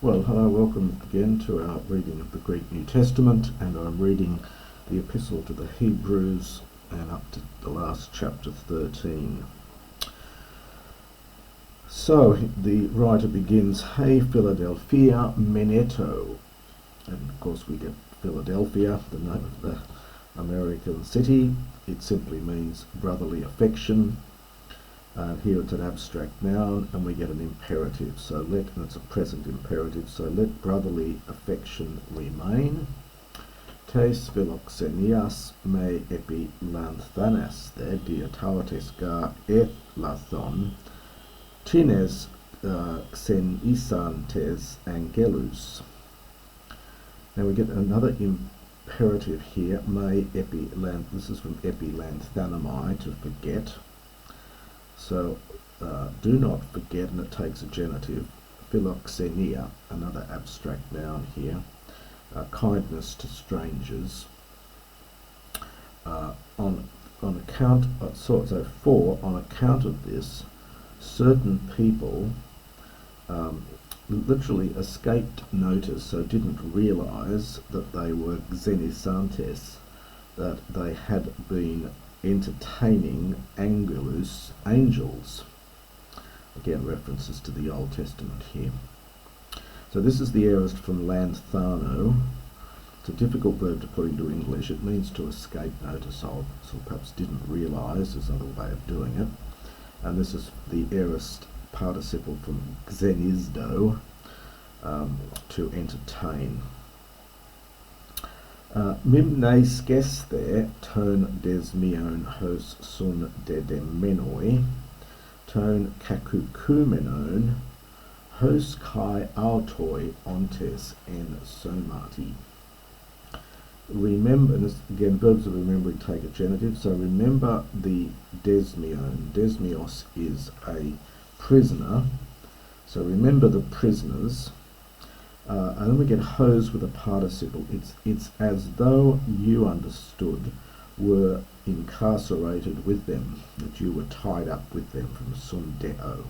Well, hello, welcome again to our reading of the Greek New Testament, and I'm reading the Epistle to the Hebrews and up to the last chapter 13. So the writer begins, "Hey Philadelphia, Meneto," and of course we get Philadelphia, the name of the American city. It simply means brotherly affection. Here it's an abstract noun, and we get an imperative. And it's a present imperative. So let brotherly affection remain. Tes philoxenias me epi lanthanas the diataotes ga elathon tines xenisantes angelus. Now we get another imperative here. Me epi this is from epi lanthanamai, to forget. So do not forget, and it takes a genitive. Philoxenia, another abstract noun here. Kindness to strangers. On account of this, certain people literally escaped notice, so didn't realize that they were xenisantes, that they had been entertaining angelus, angels. Again, references to the Old Testament here. So this is the aorist from lanthano. It's a difficult verb to put into English. It means to escape notice of, so perhaps didn't realise is another way of doing it. And this is the aorist participle from xenizdo, to entertain. Mimnes geste ton desmion hos sun dedemenoi, ton kakukumenon, hos kai autoi ontes en somati. Remember, and this, again, verbs of remembering take a genitive, so remember the desmion. Desmios is a prisoner, so remember the prisoners. And then we get hos with a participle. It's as though you understood, were incarcerated with them, that you were tied up with them, from sundeo.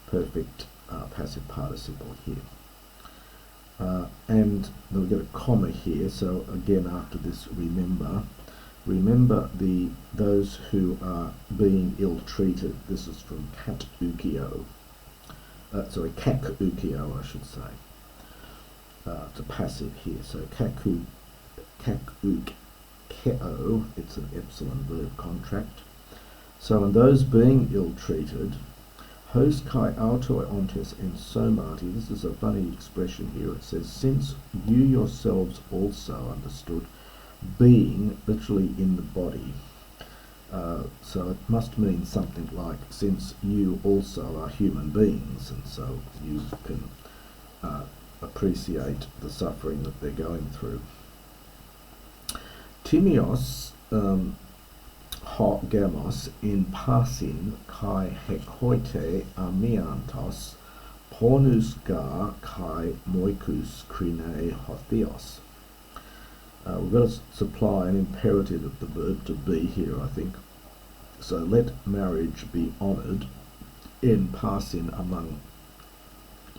Perfect passive participle here. And then we get a comma here, so again after this, remember those who are being ill-treated. This is from kakukio. Kakukio, I should say. It's a passive here, so kakukeo, it's an epsilon verb contract. So in those being ill-treated, hos kai autoi ontes en somati, this is a funny expression here. It says, since you yourselves also understood, being literally in the body. So it must mean something like, since you also are human beings, and so you can appreciate the suffering that they're going through. Timios ho gamos in pasin kai hekoite amiantos pornus gar kai moikus krine hothios. We've got to supply an imperative of the verb to be here, I think. So let marriage be honoured in passing among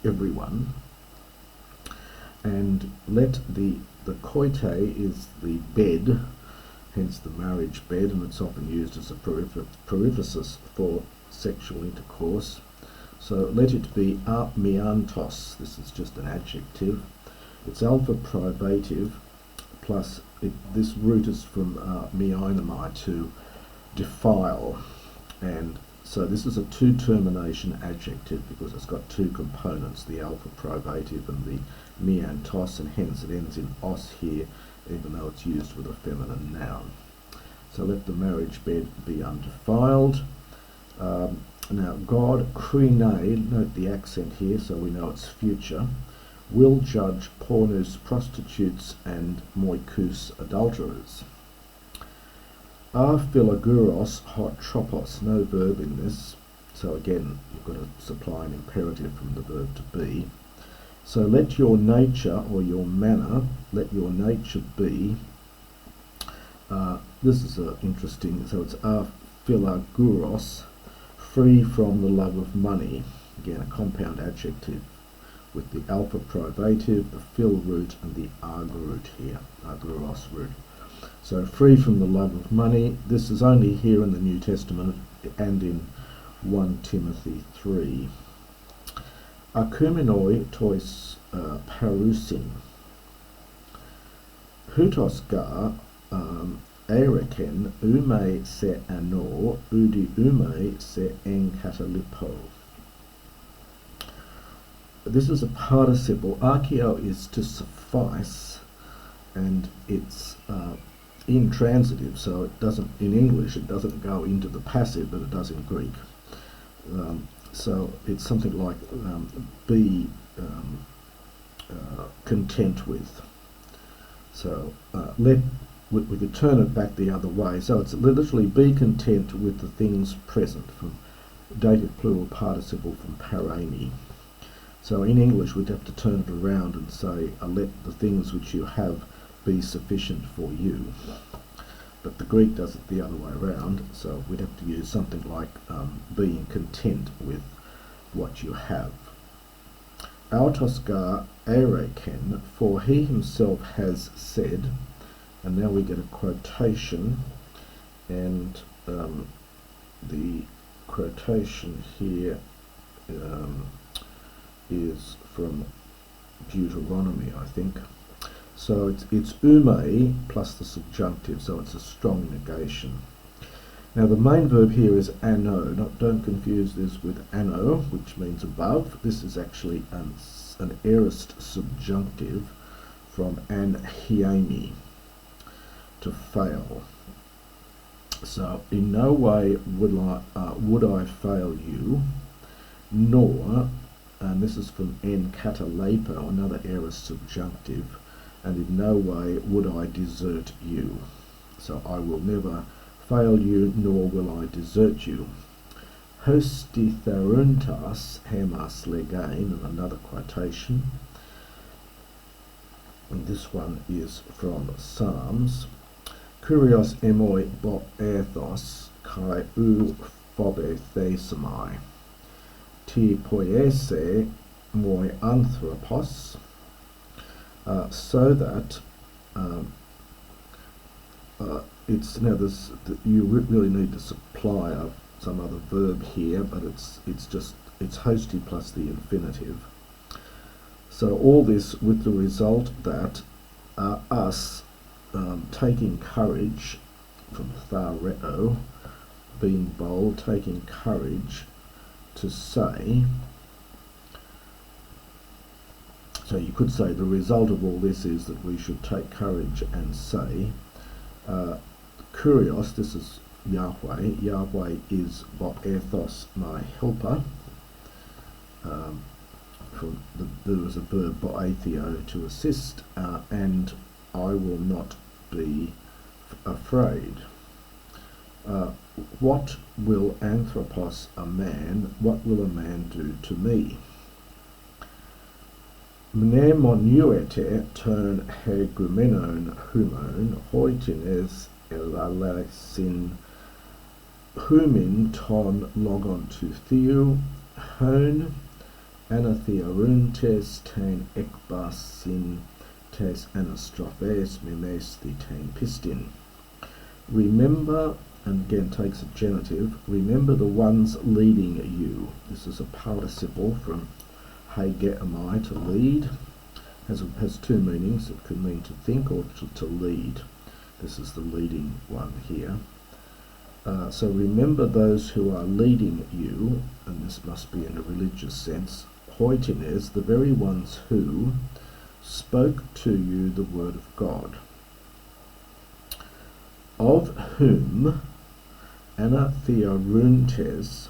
everyone, and let the koite is the bed, hence the marriage bed, and it's often used as a periphrasis for sexual intercourse. So let it be amiantos. This is just an adjective. It's alpha privative, plus this root is from mionamai, to defile, and so this is a two-termination adjective because it's got two components, the alpha privative and the miantos, and hence it ends in os here, even though it's used with a feminine noun. So let the marriage bed be undefiled. Now God, krine, note the accent here so we know it's future, will judge pornus, prostitutes, and moikus, adulterers. Philaguros hot tropos, no verb in this, so again you've got to supply an imperative from the verb to be. So let your nature, or your manner, let your nature be. This is interesting, so it's philaguros, free from the love of money. Again, a compound adjective with the alpha privative, the phil root, and the arg root here, argyros root. So free from the love of money. This is only here in the New Testament and in 1 Timothy 3. Akumenoi tois parusin. Hutos gar ereken ume se ano udi ume se enkatalipo. This is a participle. Archeo is to suffice, and it's intransitive, so it doesn't, in English, it doesn't go into the passive, but it does in Greek. So it's something like be content with. So we could turn it back the other way. So it's literally be content with the things present, from dative plural participle from parami. So in English we'd have to turn it around and say, let the things which you have be sufficient for you. But the Greek does it the other way around, so we'd have to use something like being content with what you have. Autos gar ereken, for he himself has said, and now we get a quotation, and the quotation here is from Deuteronomy, I think. So it's ume plus the subjunctive, so it's a strong negation. Now the main verb here is ano. Don't confuse this with ano, which means above. This is actually an aorist subjunctive from anhiemi, to fail. So in no way would I fail you, nor, and this is from enkatalepo, another aorist subjunctive, and in no way would I desert you. So I will never fail you, nor will I desert you. Hostitheruntas hemas legain, and another quotation. And this one is from Psalms. Kurios emoi bo ethos kai u phobe thesamai. Ti poiese moi anthropos. So that it's now this. You really need to supply some other verb here, but it's hosty plus the infinitive. So all this with the result that us taking courage, from thareo, being bold, taking courage to say. So you could say the result of all this is that we should take courage and say, Kurios, this is Yahweh. Yahweh is Boethos, my helper. There was a verb boethio, to assist, and I will not be afraid. What will anthropos, a man, what will a man do to me? Mnemonuete turn hegumenon humon, hoitines elalesin humin ton logon to theo, hone anatheoruntes ten ekbasin tes anastrophes mimes the ten pistin. Remember, and again takes a genitive, remember the ones leading you. This is a participle from Hagei, to lead. Has two meanings. It can mean to think or to lead. This is the leading one here. So remember those who are leading you, and this must be in a religious sense. Hoitines, the very ones who spoke to you the word of God, of whom anatheoruntes,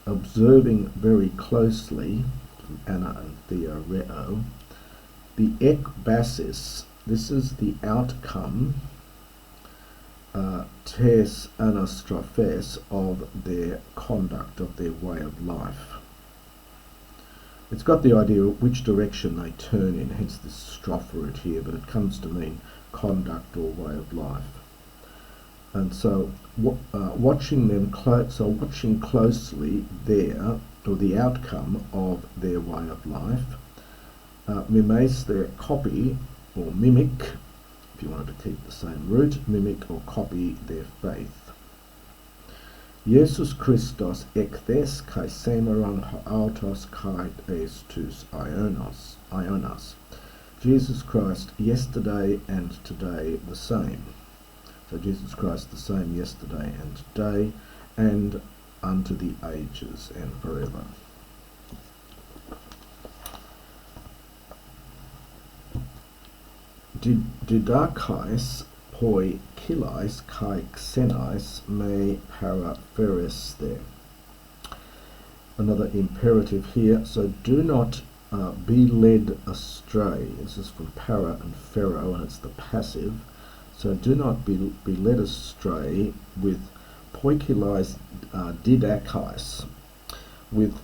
observing very closely, ana and theoreo, the ekbasis, this is the outcome, tes anastrophes, of their conduct, of their way of life. It's got the idea of which direction they turn in, hence this strophe root here, but it comes to mean conduct or way of life. And so watching them watching closely there or the outcome of their way of life. Mimes, their copy or mimic, if you wanted to keep the same root, mimic or copy their faith. Jesus Christos ekthés kai semeron autos kai estus ionos. Jesus Christ yesterday and today the same. So Jesus Christ the same yesterday and today, and unto the ages and forever. Didakais poi kilais kai xenais me paraphereste. Another imperative here, so do not be led astray. This is from para and pharaoh, and it's the passive. So do not be led astray with poikilais didakais, with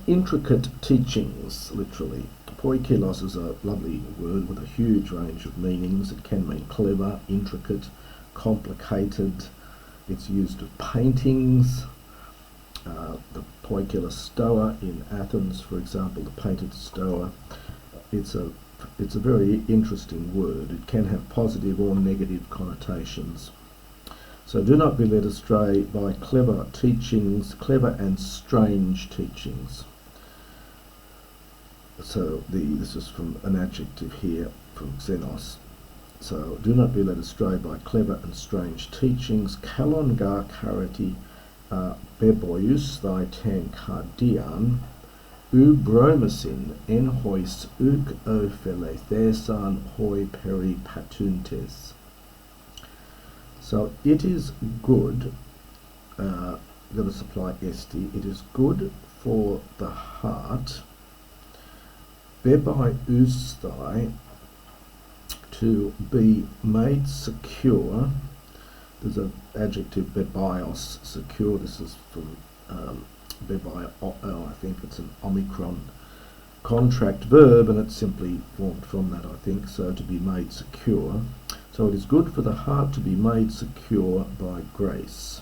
intricate teachings, literally. Poikilos is a lovely word with a huge range of meanings. It can mean clever, intricate, complicated. It's used of paintings. The poikila stoa in Athens, for example, the painted stoa. It's a very interesting word. It can have positive or negative connotations. So do not be led astray by clever teachings, clever and strange teachings. So this is from an adjective here from Xenos. So do not be led astray by clever and strange teachings. Kalon gar karati beboius thy ten kardian bromasin en hois uk o phelethesan hoi peri patuntes. So it is good, going to supply esti, it is good for the heart, bebai usthai, to be made secure. There's an adjective bebaios, secure. This is from bebai, I think it's an omicron contract verb, and it's simply formed from that, I think. So to be made secure. So it is good for the heart to be made secure by grace.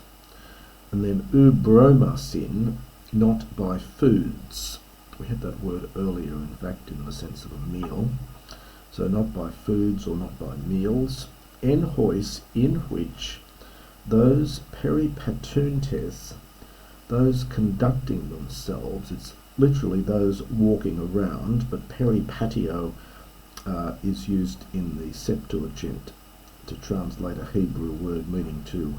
And then ubromasin, not by foods. We had that word earlier, in fact, in the sense of a meal. So not by foods or not by meals. En hois, in which those peripatuntes, those conducting themselves, it's literally those walking around, but peripatio is used in the Septuagint to translate a Hebrew word meaning to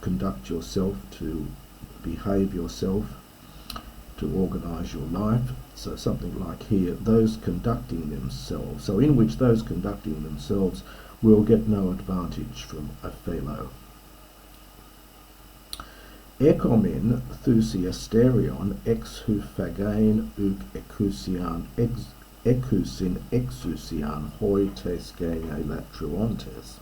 conduct yourself, to behave yourself, to organise your life. So something like here, those conducting themselves. So in which those conducting themselves will get no advantage from a fellow. Ekomen thusiasterion ex hu phagain uk ekusian ekusin exusian hoi tes gene latruontes.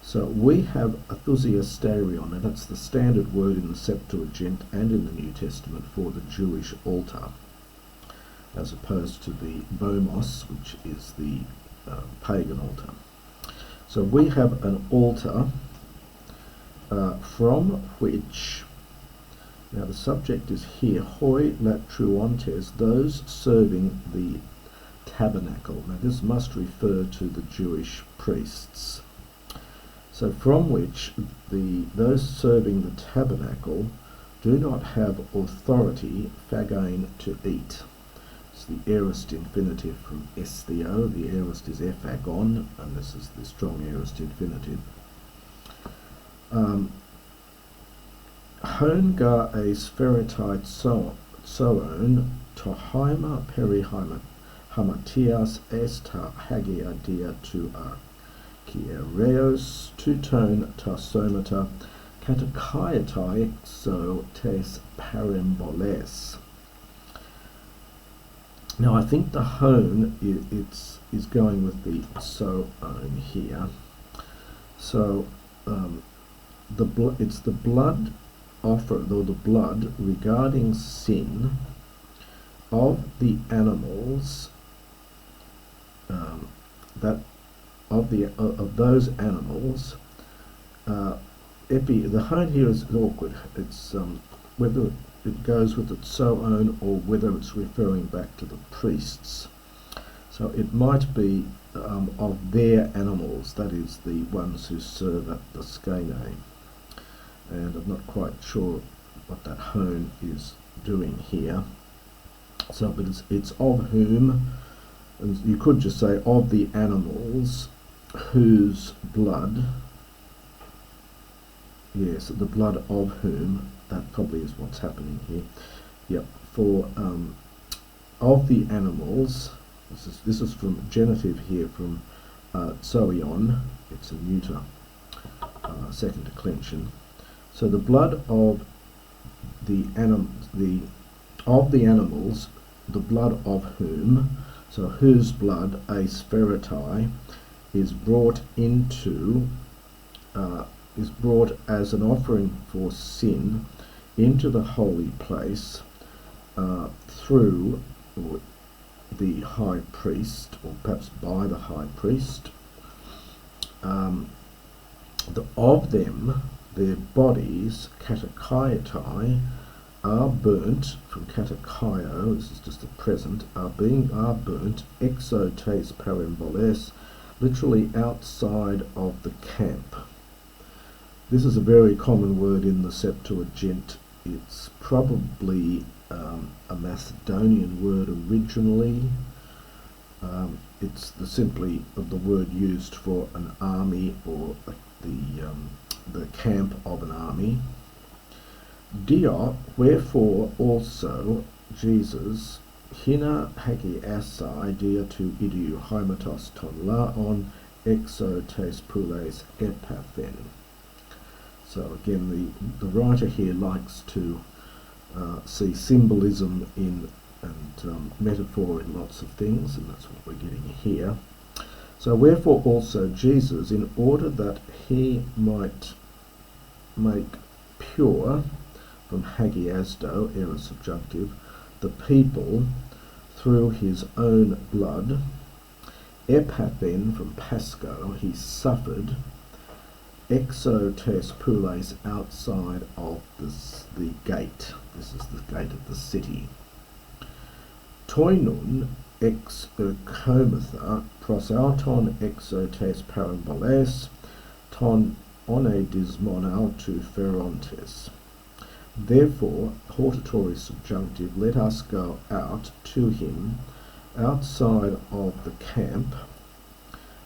So we have a thusiasterion, and that's the standard word in the Septuagint and in the New Testament for the Jewish altar, as opposed to the bomos, which is the pagan altar. So we have an altar from which, now the subject is here, hoi latruontes, those serving the tabernacle. Now this must refer to the Jewish priests. So from which those serving the tabernacle do not have authority, phagain, to eat. It's the aorist infinitive from estheo. The aorist is ephagon, and this is the strong aorist infinitive. Honga a spheritite soon tohaima perihaima hamatias esta hagia dia tu archiereos two-tone tarsomata katakaiatai exo tes parimboles. Now I think the hone is going with the so-own here. So it's the blood offered, or the blood regarding sin of the animals, of those animals. The hone here is awkward. It's whether it goes with its zoon or whether it's referring back to the priests. So it might be of their animals, that is, the ones who serve at the skene. And I'm not quite sure what that hone is doing here. So, but it's of whom, and you could just say of the animals whose blood, yes, the blood of whom, that probably is what's happening here. Yep, for of the animals, this is from genitive here from zoion, it's a neuter, second declension. So the blood of the animals, the blood of whom, so whose blood, eis ferretai, is brought as an offering for sin into the holy place through the high priest, or perhaps by the high priest. Of them, their bodies, katakaitai, are burnt, from katakaio, this is just the present, are burnt exotes paramboles, literally outside of the camp. This is a very common word in the Septuagint. It's probably a Macedonian word originally. It's simply the word used for an army, or the camp of an army. Dia, wherefore also Jesus, hina hagiasai dia tu idiou hymatos ton laon exotes poules epathen. So again, the writer here likes to see symbolism in and metaphor in lots of things, and that's what we're getting here. So wherefore also Jesus, in order that he might make pure, from hagiasdo, era subjunctive, the people through his own blood, epathen, from pasco, he suffered, exotes poules, outside of the gate. This is the gate of the city. Toinun ex erkomatha prosauton exotes paramboles ton one dismonal tu ferontes. Therefore, hortatory subjunctive, let us go out to him outside of the camp,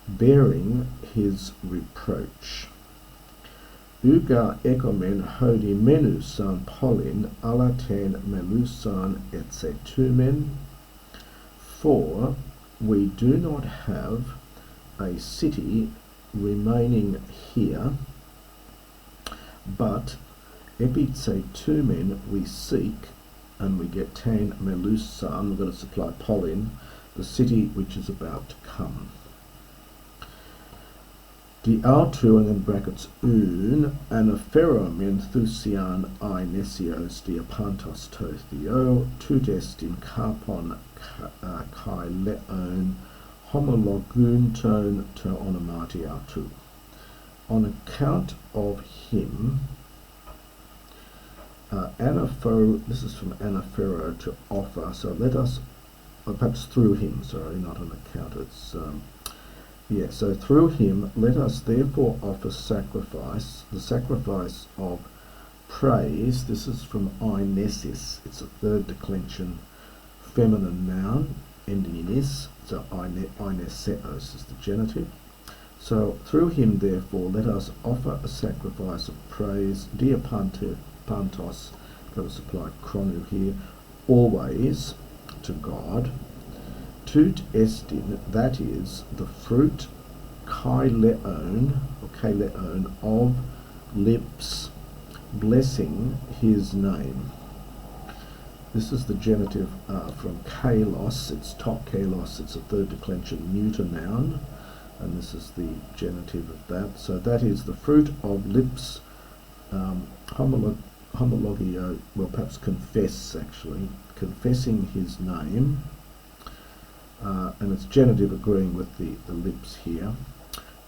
bearing his reproach. Uga egomen hodi menusan polin alaten melusan etsetumen. For we do not have a city remaining here, but epitsetumen we seek, and we get ten melusan, we're going to supply polin, the city which is about to come. Di autu, and in brackets un, anapherum enthusian I nesios diapantos to theo, tutestin carpon kai leon, homologun ton to onomati autu. On account of him, anaphero, this is from anaphero, to offer, so let us, or perhaps through him, sorry, not on account, it's so through him let us therefore offer sacrifice, the sacrifice of praise. This is from einesis, it's a third declension feminine noun ending in is, so eineseos is the genitive. So through him therefore let us offer a sacrifice of praise, diapantos, got to supply chronu here, always to God. Tut estin, that is the fruit, kai leon, or kai leon, of lips, blessing his name. This is the genitive from kalos, it's top kalos, it's a third declension neuter noun, and this is the genitive of that. So that is the fruit of lips, homologio, well perhaps confess actually, confessing his name. And it's genitive agreeing with the lips here.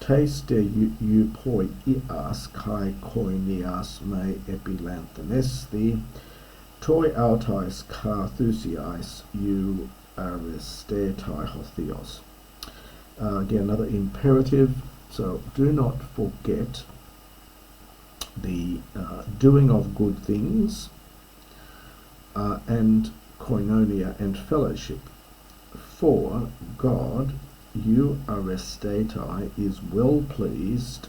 Taste eupoi ias kai koinias me epilanthanesthi, toi autais carthusiais eu aristetai hotheos. Again, another imperative. So do not forget the doing of good things and koinonia and fellowship. For God, you aristetai, is well pleased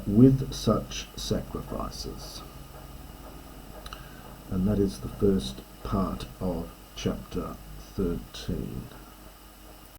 with such sacrifices. And that is the first part of chapter 13.